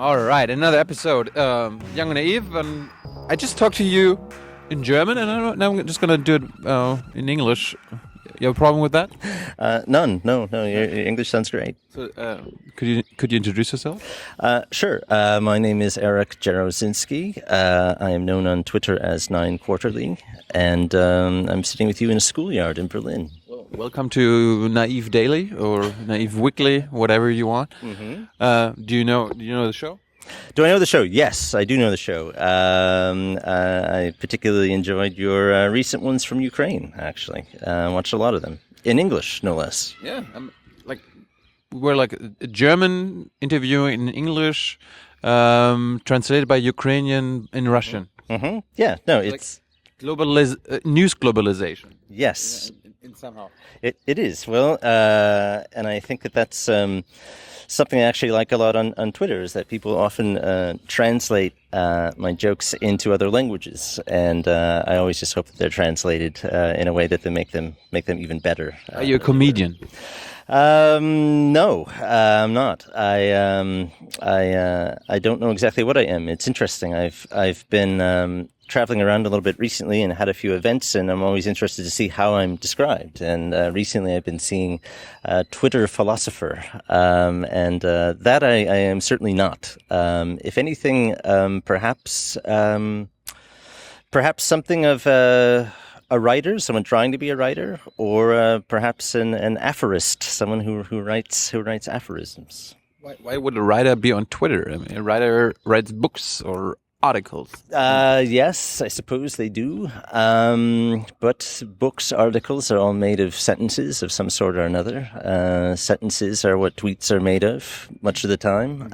All right, another episode. Jung Naiv, and I just talked to you in German, and now I'm just gonna do it in English. You have a problem with that? None. No. Your English sounds great. So, could you introduce yourself? Sure. My name is Eric Jarosinski. I am known on Twitter as 9 Quarterly, and I'm sitting with you in a schoolyard in Berlin. Welcome to Naive Daily or Naive Weekly, whatever you want. Mm-hmm. Do you know the show? Do I know the show? Yes, I do know the show. I particularly enjoyed your recent ones from Ukraine, actually. Watched a lot of them. In English, no less. Yeah. We're like a German interview in English, translated by Ukrainian in Russian. Mm-hmm. Yeah, no, it's... news globalization. Yes. In somehow. It is. Well, and I think that's something I actually like a lot on Twitter, is that people often translate my jokes into other languages, and I always just hope that they're translated in a way that they make them even better. Are you a comedian? No, I'm not. I don't know exactly what I am. It's interesting. I've been traveling around a little bit recently and had a few events, and I'm always interested to see how I'm described. And recently I've been seeing Twitter philosopher, and that I am certainly not. If anything, perhaps something of a writer, someone trying to be a writer, or perhaps an aphorist, someone who writes aphorisms. Why would a writer be on Twitter? I mean, a writer writes books or articles. Yes, I suppose they do. But books, articles are all made of sentences of some sort or another. Sentences are what tweets are made of much of the time.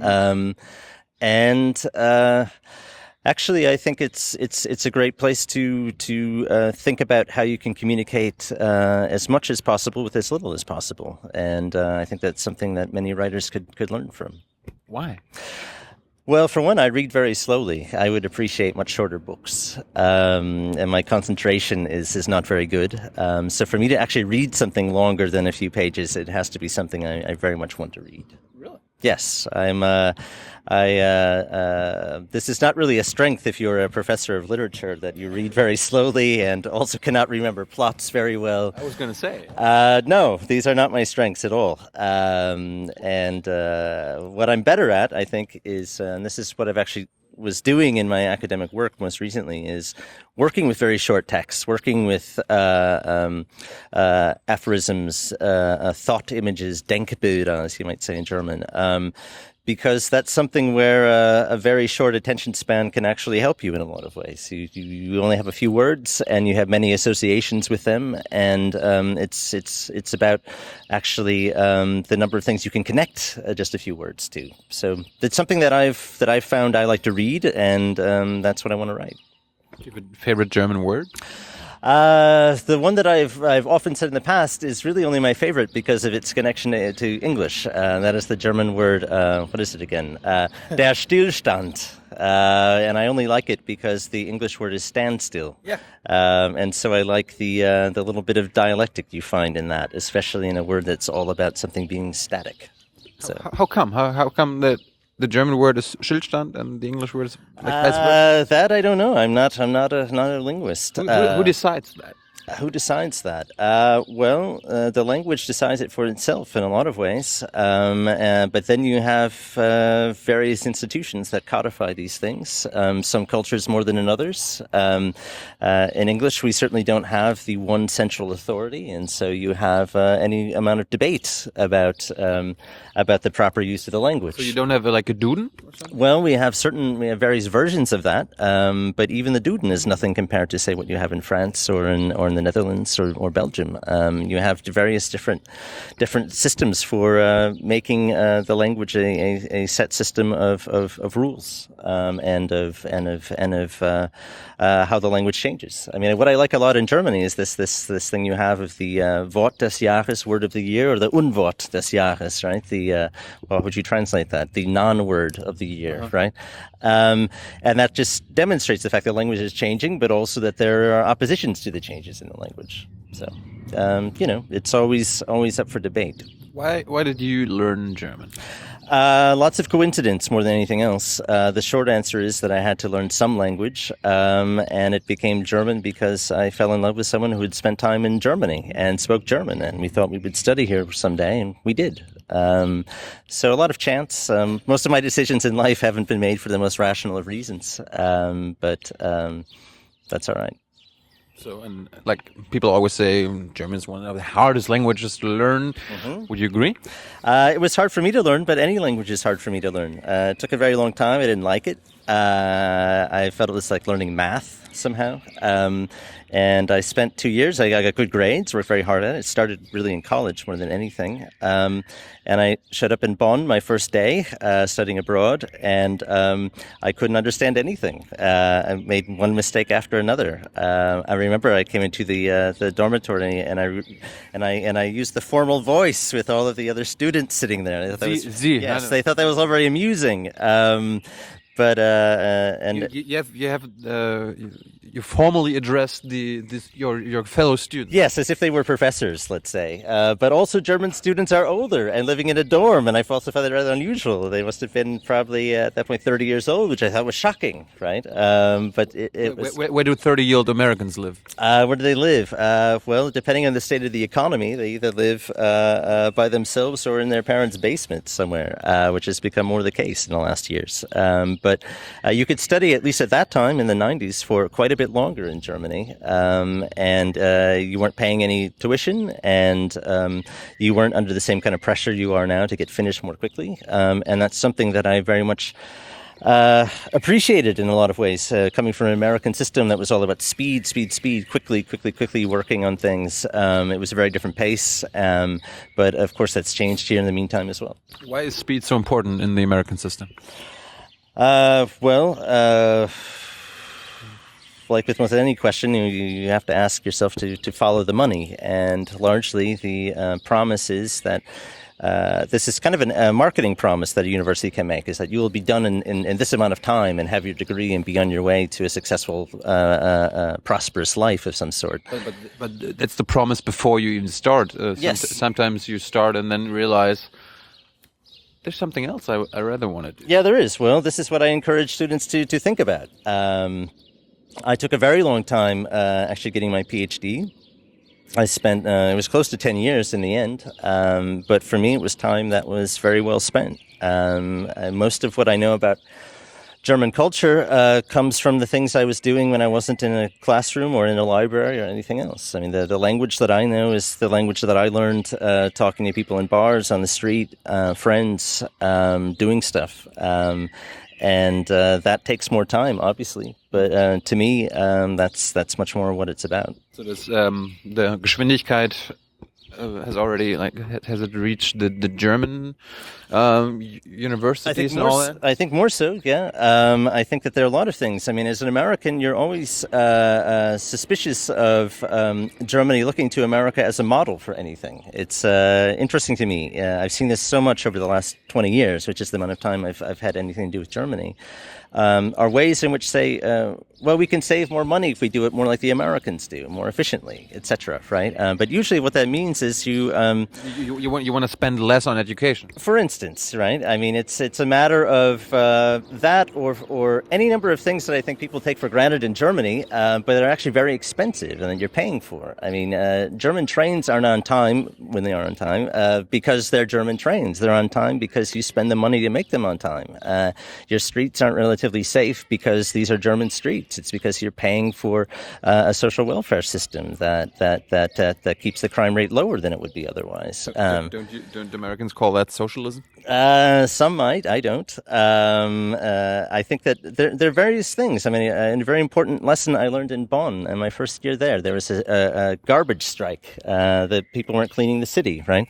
Actually, I think it's a great place to think about how you can communicate as much as possible with as little as possible. And I think that's something that many writers could learn from. Why? Well, for one, I read very slowly. I would appreciate much shorter books, and my concentration is not very good. So for me to actually read something longer than a few pages, it has to be something I very much want to read. Really? Yes, this is not really a strength if you're a professor of literature, that you read very slowly and also cannot remember plots very well. I was going to say. No, these are not my strengths at all. And what I'm better at, I think, is, and this is what I've actually was doing in my academic work most recently, is working with very short texts, working with aphorisms, thought images, Denkbilder, as you might say in German, because that's something where a very short attention span can actually help you in a lot of ways. You only have a few words, and you have many associations with them, and it's about actually the number of things you can connect just a few words to. So it's something that I've found I like to read, and that's what I want to write. Do you have a favorite German word? The one that I've often said in the past is really only my favorite because of its connection to English. That is the German word, what is it again? Der Stillstand. And I only like it because the English word is standstill. Yeah. And so I like the little bit of dialectic you find in that, especially in a word that's all about something being static. So. How come? How come that the German word is Stillstand and the English word is like vice? That I don't know. I'm not a linguist. Who decides that? Who decides that? The language decides it for itself in a lot of ways. But then you have various institutions that codify these things. Some cultures more than in others. In English, we certainly don't have the one central authority, and so you have any amount of debate about the proper use of the language. So you don't have like a Duden or something? Well, we have various versions of that, but even the Duden is nothing compared to, say, what you have in France or in the Netherlands or Belgium. You have various different systems for making the language a set system of rules and of how the language changes. I mean, what I like a lot in Germany is this thing you have of the Wort des Jahres, word of the year, or the Unwort des Jahres, right? How would you translate that? The non-word of the year, right? And that just demonstrates the fact that language is changing, but also that there are oppositions to the changes in the language. So, it's always up for debate. Why did you learn German? Lots of coincidence more than anything else. The short answer is that I had to learn some language, and it became German because I fell in love with someone who had spent time in Germany and spoke German, and we thought we would study here someday, and we did. So a lot of chance. Most of my decisions in life haven't been made for the most rational of reasons, but that's all right. So, and like people always say, German is one of the hardest languages to learn. Would you agree? It was hard for me to learn, but any language is hard for me to learn. It took a very long time. I didn't like it. I felt it was like learning math somehow. And I spent 2 years. I got good grades, worked very hard at it. It started really in college more than anything. And I showed up in Bonn my first day studying abroad, and I couldn't understand anything. I made one mistake after another. I remember I came into the dormitory, and I used the formal voice with all of the other students sitting there. I thought that was, yes, they thought that was all very amusing. But and you formally address your fellow students. Yes, as if they were professors, let's say. But also German students are older and living in a dorm, and I also found that rather unusual. They must have been probably at that point 30 years old, which I thought was shocking, right? But it was... Where do 30-year-old Americans live? Where do they live? Well, depending on the state of the economy, they either live by themselves or in their parents' basement somewhere, which has become more the case in the last years. But you could study, at least at that time in the 90s, for quite a bit longer in Germany, and you weren't paying any tuition, and you weren't under the same kind of pressure you are now to get finished more quickly, and that's something that I very much appreciated in a lot of ways, coming from an American system that was all about speed, quickly working on things. It was a very different pace, but of course that's changed here in the meantime as well. Why is speed so important in the American system? Like with most any question, you have to ask yourself to follow the money. And largely the promise is that this is kind of a marketing promise that a university can make, is that you will be done in this amount of time and have your degree and be on your way to a successful, prosperous life of some sort. But that's the promise before you even start. Yes. Sometimes you start and then realize there's something else I rather want to do. Yeah, there is. Well, this is what I encourage students to think about. I took a very long time actually getting my PhD. I spent, it was close to 10 years in the end, but for me it was time that was very well spent. Most of what I know about German culture comes from the things I was doing when I wasn't in a classroom or in a library or anything else. I mean, the language that I know is the language that I learned talking to people in bars, on the street, friends, doing stuff. And that takes more time, obviously. But to me, that's much more what it's about. So this, the Geschwindigkeit has it reached the German universities and all that? I think more so, yeah. I think that there are a lot of things. I mean, as an American, you're always suspicious of Germany looking to America as a model for anything. It's interesting to me. I've seen this so much over the last 20 years, which is the amount of time I've had anything to do with Germany. Are ways in which say, well, we can save more money if we do it more like the Americans do, more efficiently, etc. Right? But usually, what that means is you want to spend less on education. For instance, right? I mean, it's a matter of that, or any number of things that I think people take for granted in Germany, but they're actually very expensive and that you're paying for. I mean, German trains aren't on time when they are on time because they're German trains. They're on time because you spend the money to make them on time. Your streets aren't relatively safe because these are German streets. It's because you're paying for a social welfare system that keeps the crime rate lower than it would be otherwise. Don't Americans call that socialism? Some might. I don't. I think that there are various things. I mean, a very important lesson I learned in Bonn in my first year there was a garbage strike. That people weren't cleaning the city, right?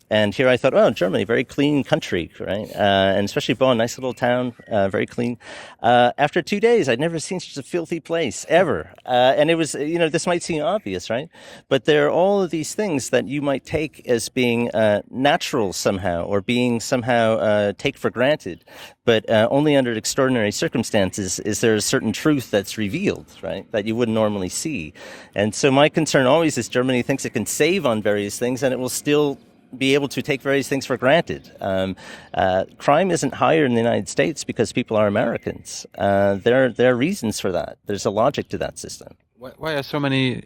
And here I thought, oh, Germany, very clean country, right? And especially Bonn, nice little town, very clean. After 2 days, I'd never seen such a filthy place, ever. And it was, this might seem obvious, right? But there are all of these things that you might take as being natural somehow, or being somehow take for granted. But only under extraordinary circumstances is there a certain truth that's revealed, right, that you wouldn't normally see. And so my concern always is Germany thinks it can save on various things, and it will still be able to take various things for granted. Crime isn't higher in the United States because people are Americans. There are reasons for that. There's a logic to that system. Why are so many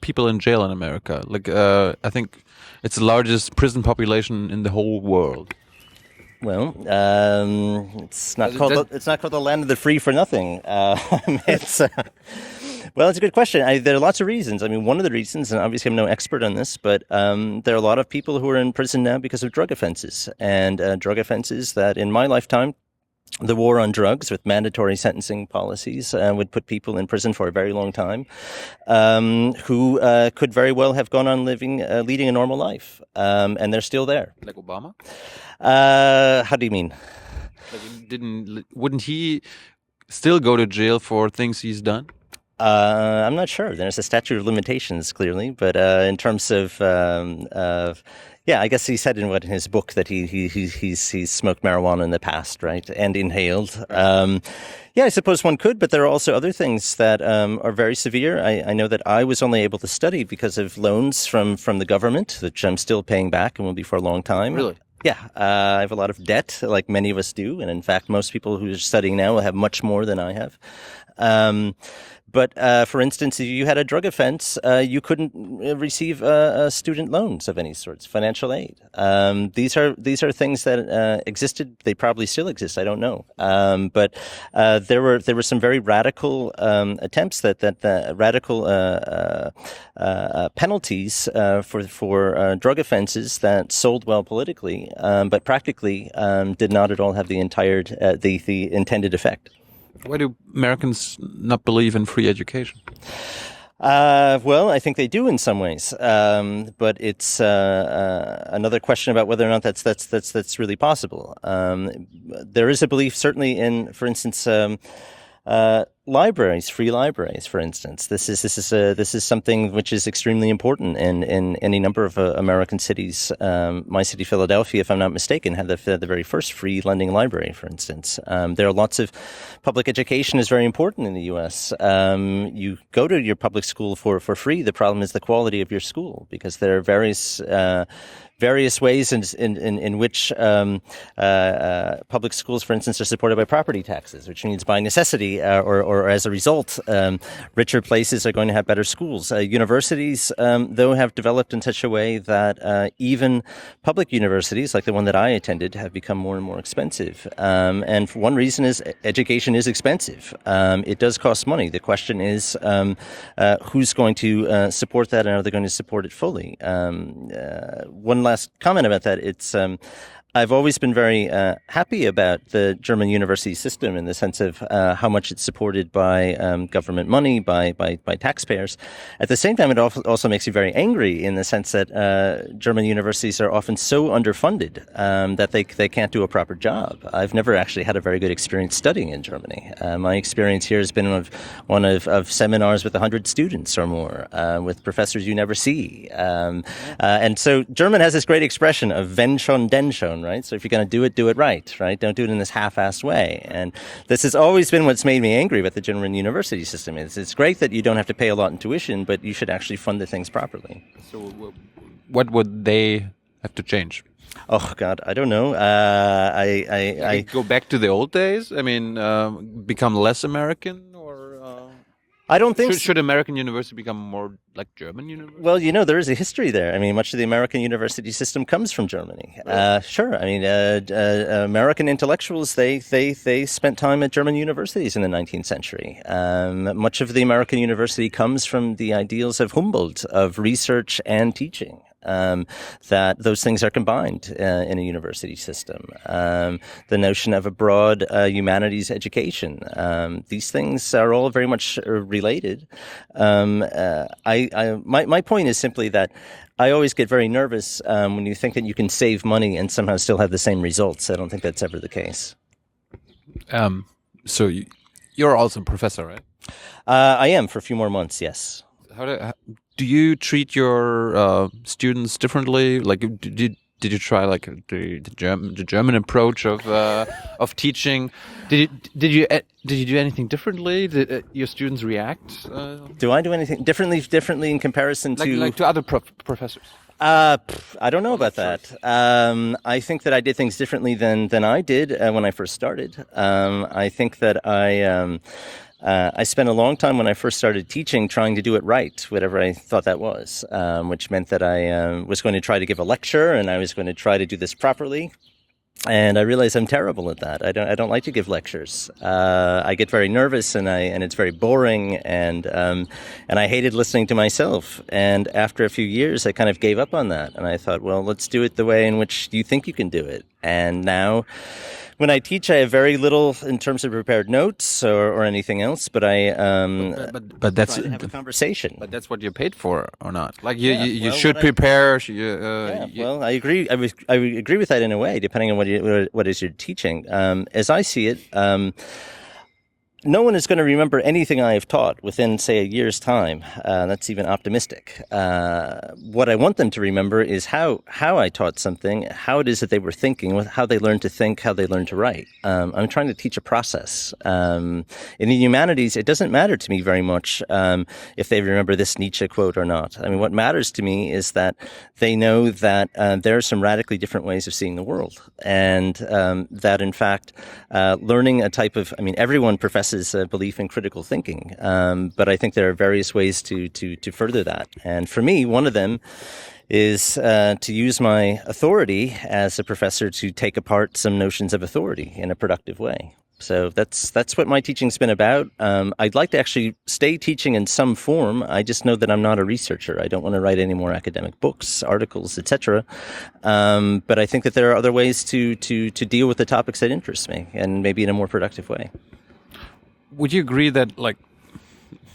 people in jail in America? Like, I think it's the largest prison population in the whole world. Well, it's not called the land of the free for nothing. Well, it's a good question. There are lots of reasons. I mean, one of the reasons, and obviously I'm no expert on this, but there are a lot of people who are in prison now because of drug offenses, and drug offenses that in my lifetime, the war on drugs with mandatory sentencing policies would put people in prison for a very long time who could very well have gone on leading a normal life, and they're still there. Like Obama? How do you mean? Like wouldn't he still go to jail for things he's done? I'm not sure. There's a statute of limitations, clearly, but in terms of yeah, I guess he said in his book that he's smoked marijuana in the past, right, and inhaled. Yeah, I suppose one could, but there are also other things that are very severe. I know that I was only able to study because of loans from the government, which I'm still paying back and will be for a long time. Really? Yeah, I have a lot of debt, like many of us do, and in fact, most people who are studying now will have much more than I have. But for instance, if you had a drug offense, you couldn't receive student loans of any sorts, financial aid. These are things that existed. They probably still exist. I don't know. But there were some very radical attempts that radical penalties for drug offenses that sold well politically, but practically did not at all have the intended effect. Why do Americans not believe in free education? Well, I think they do in some ways, but it's another question about whether or not that's really possible. There is a belief, certainly in, for instance, libraries, free libraries, for instance. This is something which is extremely important in any number of American cities. My city, Philadelphia, if I'm not mistaken, had the very first free lending library, for instance. There are lots of public education is very important in the U.S. You go to your public school for free. The problem is the quality of your school, because there are various ways in which public schools, for instance, are supported by property taxes, which means by necessity or as a result, richer places are going to have better schools. Universities, though, have developed in such a way that even public universities, like the one that I attended, have become more and more expensive. And for one reason is education is expensive. It does cost money. The question is who's going to support that, and are they going to support it fully? One last comment about that. It's I've always been very happy about the German university system in the sense of how much it's supported by government money, by taxpayers. At the same time, it also makes you very angry in the sense that German universities are often so underfunded that they can't do a proper job. I've never actually had a very good experience studying in Germany. My experience here has been one of seminars with 100 students or more, with professors you never see. And so German has this great expression of wenn schon, denn schon, right? So if you're going to do it right, right? Don't do it in this half-assed way. And this has always been what's made me angry about the German university system. It's great that you don't have to pay a lot in tuition, but you should actually fund the things properly. So what would they have to change? Oh God, I don't know. I go back to the old days. I mean, become less American, or I don't think should American university become more like German university? Well, there is a history there. I mean, much of the American university system comes from Germany. Really? Sure. I mean, American intellectuals, they spent time at German universities in the 19th century. Much of the American university comes from the ideals of Humboldt, of research and teaching. That those things are combined in a university system. The notion of a broad humanities education. These things are all very much related. My point is simply that I always get very nervous when you think that you can save money and somehow still have the same results. I don't think that's ever the case. So you're also a professor, right? I am for a few more months, yes. Do you treat your students differently? Like, did you try like the German approach of teaching? Did you do anything differently? Did your students react? Do I do anything differently in comparison to like to other professors? I don't know about that. I think that I did things differently than I did when I first started. I think that I spent a long time when I first started teaching trying to do it right, whatever I thought that was, which meant that I was going to try to give a lecture and I was going to try to do this properly. And I realize I'm terrible at that. I don't like to give lectures. I get very nervous, and it's very boring, and I hated listening to myself. And after a few years, I kind of gave up on that, and I thought, well, let's do it the way in which you think you can do it. And now, when I teach, I have very little in terms of prepared notes or anything else, but but that's try to have a conversation. But that's what you're paid for, or not? Like you well, should prepare. Well, I agree. I agree with that in a way, depending on what is you're teaching. As I see it, no one is going to remember anything I have taught within, say, a year's time. That's even optimistic. What I want them to remember is how I taught something, how it is that they were thinking, how they learned to think, how they learned to write. I'm trying to teach a process. In the humanities, it doesn't matter to me very much if they remember this Nietzsche quote or not. I mean, what matters to me is that they know that there are some radically different ways of seeing the world, and that, in fact, learning a type of, everyone professes a belief in critical thinking, but I think there are various ways to further that. And for me, one of them is to use my authority as a professor to take apart some notions of authority in a productive way. So that's what my teaching's been about. I'd like to actually stay teaching in some form. I just know that I'm not a researcher. I don't want to write any more academic books, articles, etc. But I think that there are other ways to deal with the topics that interest me, and maybe in a more productive way. Would you agree that, like,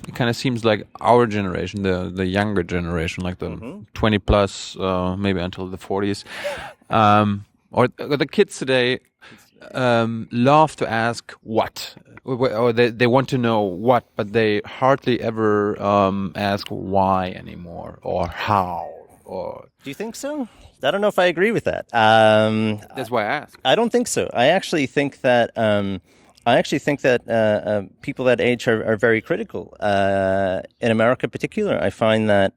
it kind of seems like our generation, the younger generation, like the 20 plus, maybe until the 40s, or the kids today, love to ask what, or they want to know what, but they hardly ever ask why anymore, or how, or... Do you think so? I don't know if I agree with that. That's why I ask. I don't think so. I actually think that people that age are very critical. In America in particular, I find that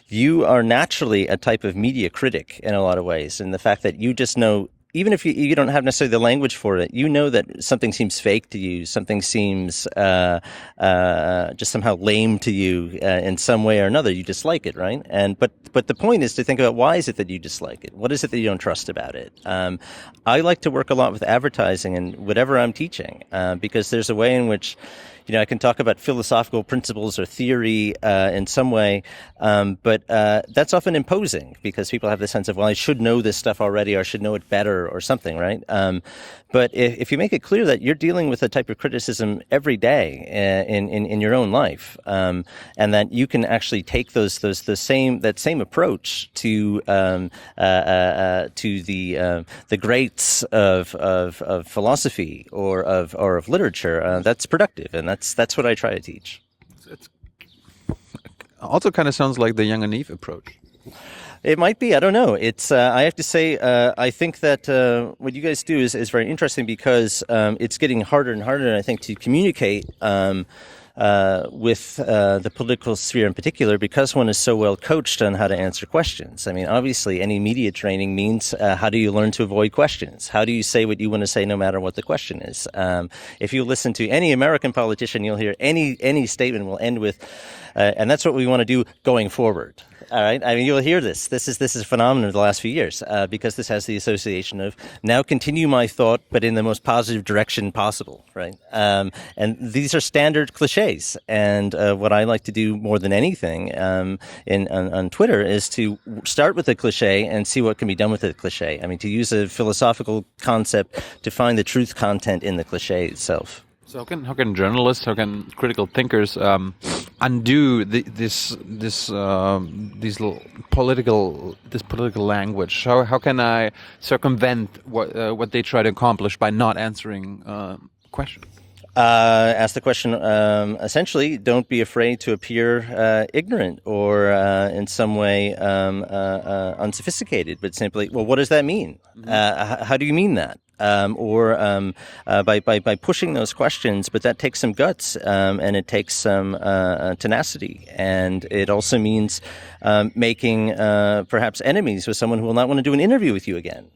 you are naturally a type of media critic in a lot of ways. And the fact that you just know, even if you don't have necessarily the language for it, you know that something seems fake to you, something seems just somehow lame to you in some way or another. You dislike it, right? But the point is to think about, why is it that you dislike it? What is it that you don't trust about it? I like to work a lot with advertising and whatever I'm teaching, because there's a way in which, I can talk about philosophical principles or theory in some way, but that's often imposing, because people have the sense of, well, I should know this stuff already, or I should know it better, or something, right? But if you make it clear that you're dealing with a type of criticism every day in your own life, and that you can actually take that same approach to the greats of philosophy or of literature, that's productive, and that's what I try to teach. It also kind of sounds like the Jung Naiv approach. It might be. I don't know. It's. I have to say, I think that what you guys do is very interesting, because it's getting harder and harder, I think, to communicate with the political sphere in particular, because one is so well coached on how to answer questions. I mean, obviously, any media training means how do you learn to avoid questions? How do you say what you want to say no matter what the question is? If you listen to any American politician, you'll hear any statement will end with, and that's what we want to do going forward. All right. I mean, you'll hear this. This is a phenomenon of the last few years, because this has the association of now continue my thought, but in the most positive direction possible. Right. And these are standard cliches. And what I like to do more than anything on Twitter is to start with a cliche and see what can be done with the cliche. I mean, to use a philosophical concept to find the truth content in the cliche itself. So how can journalists, how can critical thinkers undo this little political language? How can I circumvent what they try to accomplish by not answering questions? Ask the question, essentially, don't be afraid to appear ignorant or in some way unsophisticated, but simply, well, what does that mean? How do you mean that? By pushing those questions, but that takes some guts, and it takes some tenacity, and it also means making perhaps enemies with someone who will not want to do an interview with you again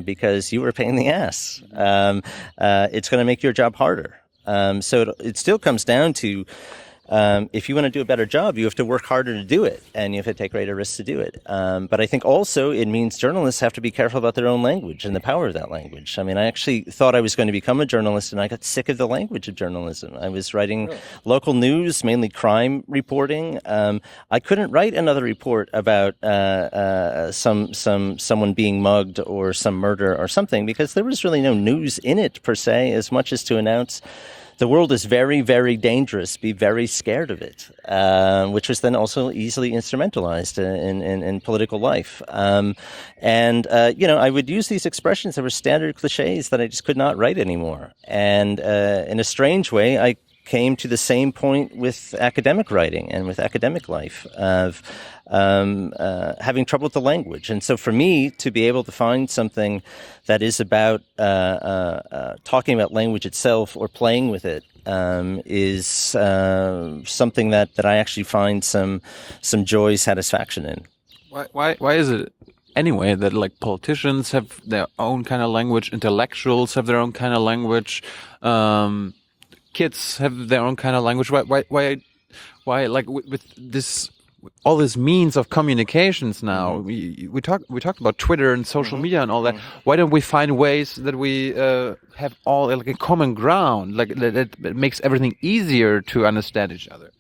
because you were a pain in the ass. It's going to make your job harder. So it still comes down to if you want to do a better job, you have to work harder to do it, and you have to take greater risks to do it. But I think also it means journalists have to be careful about their own language and the power of that language. I mean, I actually thought I was going to become a journalist, and I got sick of the language of journalism. I was writing local news, mainly crime reporting. I couldn't write another report about someone being mugged or some murder or something because there was really no news in it per se, as much as to announce the world is very, very dangerous. Be very scared of it, which was then also easily instrumentalized in political life. I would use these expressions that were standard cliches that I just could not write anymore. And in a strange way, I came to the same point with academic writing and with academic life of having trouble with the language. And so for me to be able to find something that is about talking about language itself or playing with it is something that I actually find some joy, satisfaction in. Why is it anyway that like politicians have their own kind of language, intellectuals have their own kind of language, kids have their own kind of language? Why like with this, all these means of communications now, we talked about Twitter and social media and all that. Why don't we find ways that we have all like a common ground, like that makes everything easier to understand each other?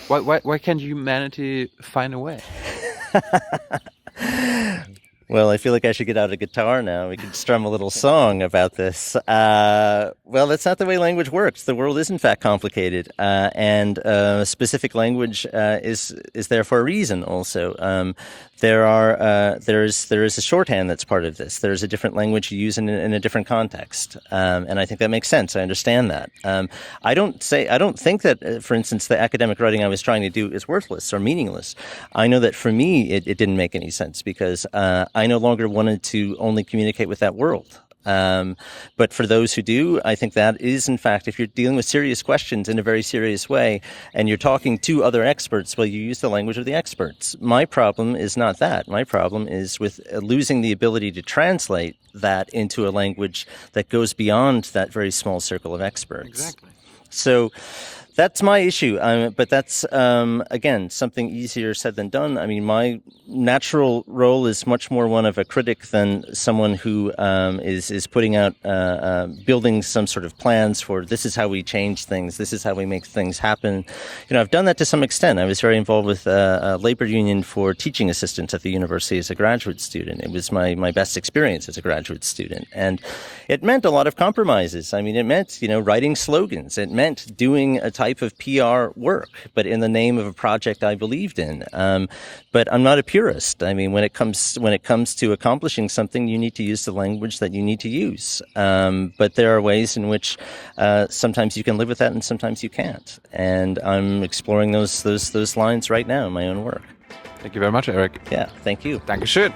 Why can't humanity find a way? Well, I feel like I should get out a guitar now. We could strum a little song about this. Well, that's not the way language works. The world is in fact complicated, and specific language is there for a reason. Also, there is a shorthand that's part of this. There's a different language you use in a different context, and I think that makes sense. I understand that. I don't think that, for instance, the academic writing I was trying to do is worthless or meaningless. I know that for me, it didn't make any sense because I no longer wanted to only communicate with that world. But for those who do, I think that is, in fact, if you're dealing with serious questions in a very serious way and you're talking to other experts, well, you use the language of the experts. My problem is not that. My problem is with losing the ability to translate that into a language that goes beyond that very small circle of experts. Exactly. So that's my issue. But that's, again, something easier said than done. I mean, my natural role is much more one of a critic than someone who is putting out, building some sort of plans for this is how we change things, this is how we make things happen. You know, I've done that to some extent. I was very involved with a labor union for teaching assistants at the university as a graduate student. It was my best experience as a graduate student. And it meant a lot of compromises. I mean, it meant, writing slogans. It meant doing a type of PR work, but in the name of a project I believed in. But I'm not a purist. I mean, when it comes to accomplishing something, you need to use the language that you need to use. But there are ways in which sometimes you can live with that and sometimes you can't. And I'm exploring those lines right now in my own work. Thank you very much, Eric. Yeah, thank you. Dankeschön.